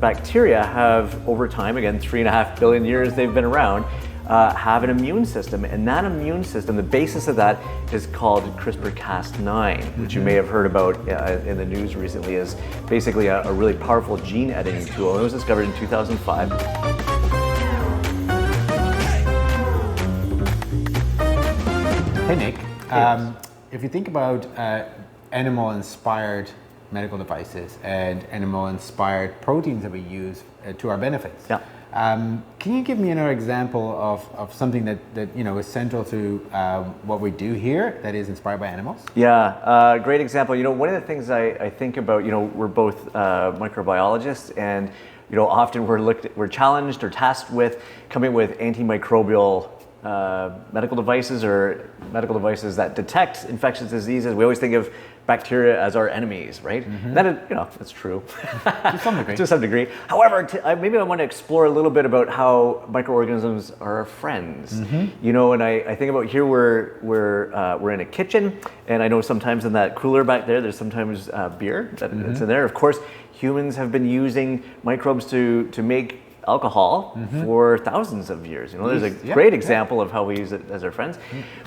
bacteria have, over time, again, 3.5 billion years they've been around, have an immune system. And that immune system, the basis of that is called CRISPR-Cas9, which you may have heard about in the news recently, is basically a really powerful gene editing tool. It was discovered in 2005. Hey Nick, if you think about animal-inspired medical devices and animal-inspired proteins that we use to our benefits, can you give me another example of something that is central to what we do here that is inspired by animals? Yeah, great example. One of the things I think about, we're both microbiologists, and often we're challenged or tasked with coming up with antimicrobial medical devices, or medical devices that detect infectious diseases. We always think of bacteria as our enemies, right? Mm-hmm. That's true. To some degree. To some degree. However, maybe I want to explore a little bit about how microorganisms are our friends. Mm-hmm. And I think about here we're in a kitchen, and I know sometimes in that cooler back there's sometimes beer that's in there. Of course, humans have been using microbes to make alcohol for thousands of years. There's a great example of how we use it as our friends.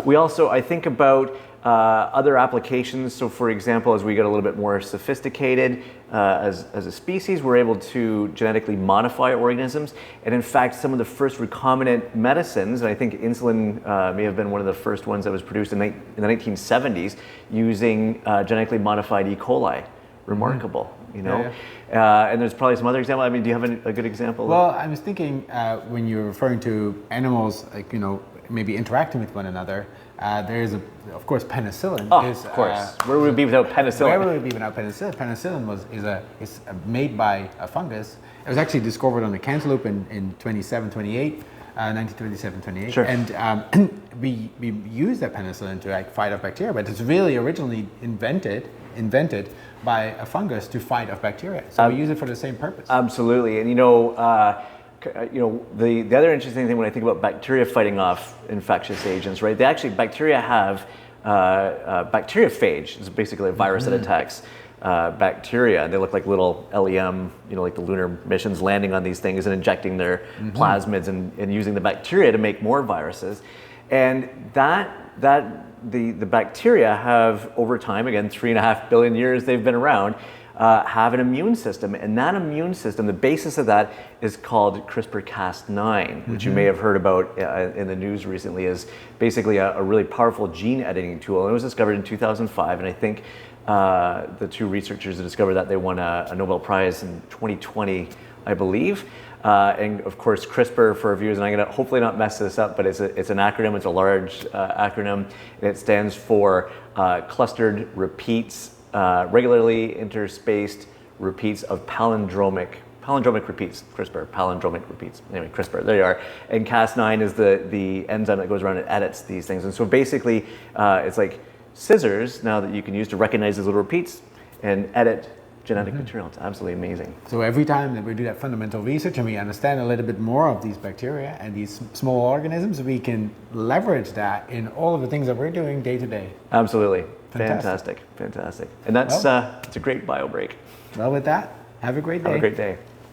We also, I think about other applications. So for example, as we get a little bit more sophisticated as a species, we're able to genetically modify organisms. And in fact, some of the first recombinant medicines, and I think insulin may have been one of the first ones that was produced in the 1970s using genetically modified E. coli. Remarkable, and there's probably some other examples. I mean, do you have a good example? Well, I was thinking when you're referring to animals, maybe interacting with one another, there is, of course, penicillin. Of course. Where would we be without penicillin? Where would we be without penicillin? Penicillin is made by a fungus. It was actually discovered on the cantaloupe in 1927, 28. Sure. And we use that penicillin to fight off bacteria, but it's really originally invented by a fungus to fight off bacteria. So we use it for the same purpose. Absolutely. And the other interesting thing when I think about bacteria fighting off infectious agents, right? Bacteria have bacteriophage. It's basically a virus that attacks bacteria. They look like little LEM, like the lunar missions landing on these things and injecting their plasmids and using the bacteria to make more viruses. And the bacteria have, over time, again, 3.5 billion years they've been around, have an immune system. And that immune system, the basis of that is called CRISPR-Cas9, which you may have heard about in the news recently, is basically a really powerful gene editing tool. And it was discovered in 2005, and I think the two researchers that discovered that, they won a Nobel Prize in 2020, I believe. And of course, CRISPR, for our viewers, and I'm going to hopefully not mess this up, but it's an acronym. It's a large acronym, and it stands for clustered repeats, regularly interspaced repeats of palindromic repeats. CRISPR, palindromic repeats. Anyway, CRISPR, there you are. And Cas9 is the enzyme that goes around and edits these things. And so basically, it's like scissors now that you can use to recognize these little repeats and edit genetic material. It's absolutely amazing. So every time that we do that fundamental research and we understand a little bit more of these bacteria and these small organisms, we can leverage that in all of the things that we're doing day to day. Absolutely. Fantastic. And that's it's a great bio break. Well, with that, have a great day. Have a great day.